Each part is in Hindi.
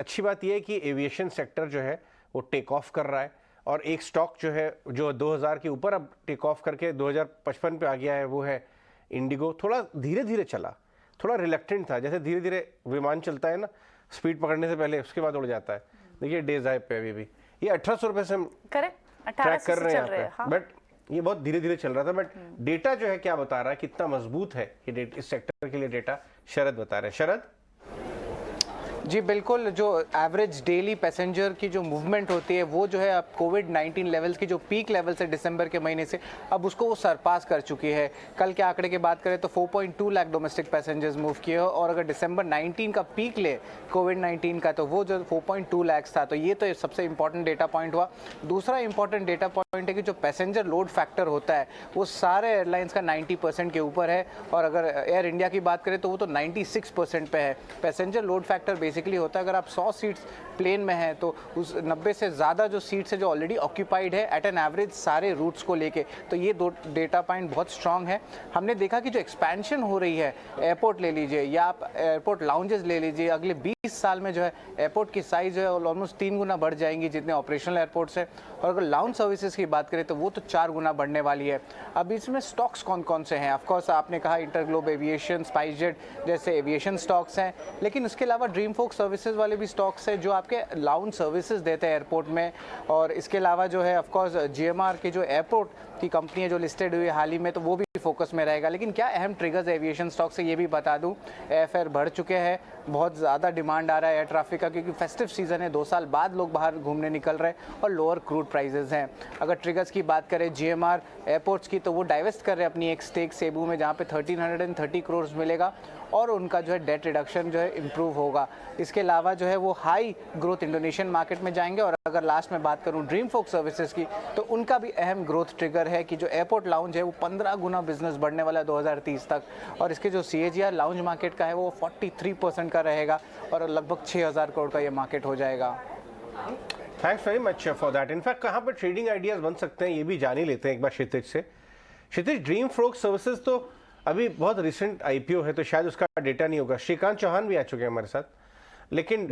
अच्छी बात यह है कि एविएशन सेक्टर जो है वो टेक ऑफ कर रहा है, और एक स्टॉक जो है जो 2000 के ऊपर अब टेक ऑफ करके 2055 पे आ गया है, वो है इंडिगो। थोड़ा धीरे धीरे चला, थोड़ा रिलेक्टेंट था, जैसे धीरे धीरे विमान चलता है ना, स्पीड पकड़ने से पहले उसके बाद उड़ जाता है। देखिए डेज हाई पे अभी भी ये 1800 रुपये से हम ट्रैक कर रहे हैं यहाँ पे, बट ये बहुत धीरे धीरे चल रहा था। बट डेटा जो है क्या बता रहा है, कितना मजबूत है ये इस सेक्टर के लिए डेटा, शरद बता रहे हैं। शरद जी बिल्कुल, जो एवरेज डेली पैसेंजर की जो मूवमेंट होती है वो जो है अब कोविड-19 लेवल्स की जो पीक लेवल से दिसंबर के महीने से अब उसको वो सरपास कर चुकी है। कल के आंकड़े की बात करें तो 4.2 लाख डोमेस्टिक पैसेंजर्स मूव किए, और अगर दिसंबर 19 का पीक ले कोविड-19 का तो वो जो 4.2 लाख था। तो ये तो सबसे इंपॉर्टेंट डेटा पॉइंट हुआ। दूसरा इंपॉर्टेंट डेटा पॉइंट है कि जो पैसेंजर लोड फैक्टर होता है वो सारे एयरलाइंस का 90% के ऊपर है, और अगर एयर इंडिया की बात करें तो वो तो 96% पे है। पैसेंजर लोड फैक्टर बेसिकली होता है अगर आप 100 सीट्स प्लेन में हैं तो उस 90 से ज़्यादा जो सीट्स है जो ऑलरेडी ऑक्यूपाइड है एट एन एवरेज सारे रूट्स को लेके। तो ये दो डेटा पॉइंट बहुत स्ट्रांग है। हमने देखा कि जो एक्सपेंशन हो रही है, एयरपोर्ट ले लीजिए या आप एयरपोर्ट लाउंजेस ले लीजिए, अगले 20 साल में जो है एयरपोर्ट की साइज़ जो है ऑलमोस्ट 3 गुना बढ़ जाएंगी जितने ऑपरेशनल एयरपोर्ट्स हैं, और अगर लाउंज सर्विसेज की बात करें तो वो तो 4 गुना बढ़ने वाली है। अब इसमें स्टॉक्स कौन कौन से हैं? ऑफकोर्स आपने कहा इंटरग्लोब एविएशन, स्पाइसजेट जैसे एविएशन स्टॉक्स हैं, लेकिन उसके अलावा ड्रीम फोक सर्विसेज वाले भी स्टॉक्स हैं जो आपके लाउंज सर्विसेज देते हैं एयरपोर्ट में। और इसके अलावा जो है ऑफकोर्स जीएमआर के जो एयरपोर्ट की कंपनी है जो लिस्टेड हुई है हाल ही में, तो वो भी फोकस में रहेगा। लेकिन क्या अहम ट्रिगर्स एविएशन स्टॉक से ये भी बता दूं, एयरफेयर बढ़ चुके हैं, बहुत ज़्यादा डिमांड आ रहा है एयर ट्रैफिक का, क्योंकि फेस्टिव सीजन है, 2 साल बाद लोग बाहर घूमने निकल रहे हैं, और लोअर क्रूड प्राइसेस हैं। अगर ट्रिगर्स की बात करें जीएमआर एयरपोर्ट्स की, तो वो डाइवेस्ट कर रहे हैं अपनी एक स्टेक सेबू में जहाँ पे 1330 करोड़ मिलेगा, और उनका जो है डेट रिडक्शन जो है इम्प्रूव होगा। इसके अलावा जो है वो हाई ग्रोथ इंडोनेशियन मार्केट में जाएंगे। और अगर लास्ट में बात करूं ड्रीम फोक सर्विसेज की, तो उनका भी अहम ग्रोथ ट्रिगर है कि जो एयरपोर्ट लाउंज है वो 15 गुना बिजनेस बढ़ने वाला है 2030 तक, और इसके जो CAGR लाउंज मार्केट का है वो 43% का रहेगा, और लगभग 6000 करोड़ का ये मार्केट हो जाएगा। Thanks very much for that. In fact कहाँ पर ट्रेडिंग आइडियाज बन सकते हैं ये भी जान ही लेते हैं एक बार क्षितिज से। क्षितिज, ड्रीम फोक सर्विसेज तो अभी बहुत रिसेंट IPO है तो शायद उसका डेटा नहीं होगा। श्रीकांत चौहान भी आ चुके हैं हमारे साथ, लेकिन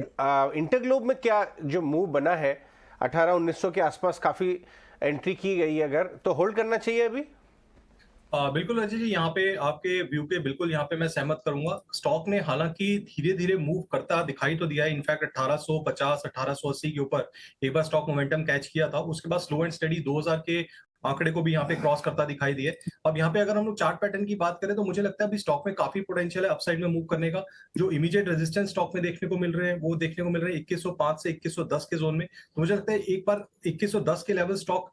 इंटरग्लोब में क्या जो मूव बना है 1800-1900 के आसपास काफी एंट्री की गई है, अगर तो होल्ड करना चाहिए अभी? बिल्कुल अजय जी, यहाँ पे आपके व्यू के बिल्कुल यहाँ पे मैं सहमत करूंगा। स्टॉक ने हालांकि धीरे धीरे मूव करता दिखाई तो दिया है। इनफैक्ट 1850 1880 के ऊपर एक बार स्टॉक मोमेंटम कैच किया था, उसके बाद स्लो एंड स्टडी 2000 के आंकड़े को भी यहाँ पे क्रॉस करता दिखाई दिए। अब यहाँ पे अगर हम लोग चार्ट पैटर्न की बात करें तो मुझे लगता है अभी स्टॉक में काफी पोटेंशियल है अपसाइड में मूव करने का। जो इमीडिएट रेजिस्टेंस स्टॉक में देखने को मिल रहे हैं वो देखने को मिल रहे हैं 2105 से 2110 के जोन में। तो मुझे लगता है एक बार 2110 के लेवल स्टॉक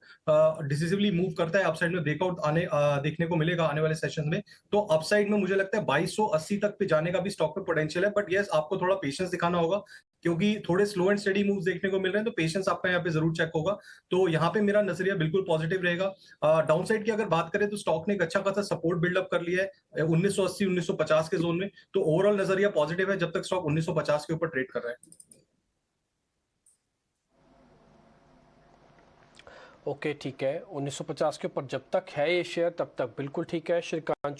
डिसिसिवली मूव करता है अपसाइड में, ब्रेकआउट आने देखने को मिलेगा आने वाले सेशन में। तो अपसाइड में मुझे लगता है 2280 तक पे जाने का भी स्टॉक में पोटेंशियल है। बट यस, आपको थोड़ा पेशेंस दिखाना होगा क्योंकि थोड़े स्लो एंड स्टडी मूव्स देखने को मिल रहे हैं, तो पेशेंस आपका यहाँ पे जरूर चेक होगा। तो यहाँ पे मेरा नजरिया बिल्कुल पॉजिटिव रहेगा। डाउनसाइड की अगर बात करें तो स्टॉक ने एक अच्छा खासा सपोर्ट बिल्डअप कर लिया है 1980 1950 के जोन में। तो ओवरऑल नजरिया पॉजिटिव है जब तक स्टॉक 1950 के ऊपर ट्रेड कर रहा है। ओके ठीक है, 1950 के ऊपर जब तक है ये शेयर तब तक बिल्कुल ठीक है। श्रीकांत चौहान